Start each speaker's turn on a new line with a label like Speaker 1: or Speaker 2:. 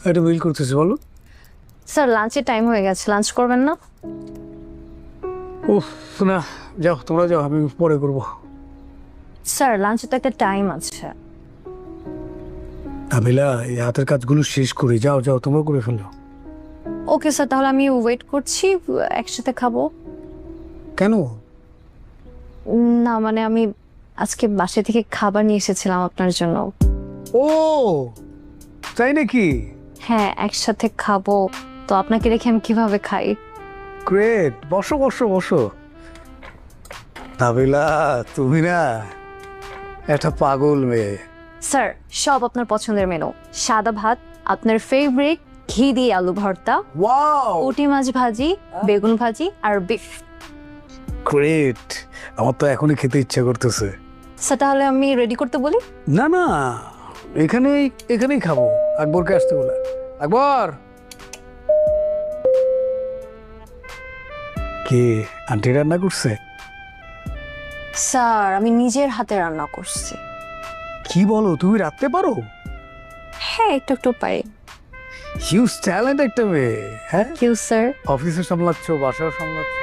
Speaker 1: এটা বিল করতেছি, বলো।
Speaker 2: স্যার লাঞ্চের টাইম হয়ে গেছে, লাঞ্চ করবেন না?
Speaker 1: উফ, না, যাও তোমরা যাও, আমি পরে করবো।
Speaker 2: স্যার লাঞ্চে তো একটা টাইম আছে।
Speaker 1: আমিলা, এই হাতের কাজগুলো শেষ করি, যাও যাও তোমরা করে ফেলো।
Speaker 2: ওকে স্যার, তাহলে আমি ওয়েট করছি, একসাথে খাবো।
Speaker 1: কেন?
Speaker 2: না মানে আমি আজকে বাসা থেকে খাবার নিয়ে এসেছিলাম আপনার জন্য।
Speaker 1: ও তাই নাকি?
Speaker 2: হ্যাঁ একসাথে খাবো, তো আপনাকে রেখে আমি কিভাবে খাই?
Speaker 1: গ্রেট, বসো বসো বসো। নাবিলা, তুমি না একটা পাগল মেয়ে।
Speaker 2: স্যার সব আপনার পছন্দের মেনু, সাদা ভাত, আপনার ফেভারিট ঘি দিয়ে আলু ভর্তা,
Speaker 1: ওয়াও,
Speaker 2: পুঁটি মাছ ভাজি, বেগুন ভাজি আর বিফ।
Speaker 1: গ্রেট, আমার তো এখনই খেতে ইচ্ছা করতেছে।
Speaker 2: স্যার তাহলে আমি রেডি করতে বলি?
Speaker 1: না না, এখানেই এখানেই খাবো। আকবরকে আসতে বলে। আকবর, কে আন্টি রান্না করছে?
Speaker 2: স্যার আমি নিজের হাতে রান্না করছি।
Speaker 1: কি বলো, তুমি রাখতে পারো?
Speaker 2: হ্যাঁ একটু একটু পারি।
Speaker 1: হিউজ ট্যালেন্ট একটা মেয়ে। হ্যাঁ,
Speaker 2: কিউ স্যার।
Speaker 1: অফিসে সামলাচ্ছ, বাসাও সামলাচ্ছ।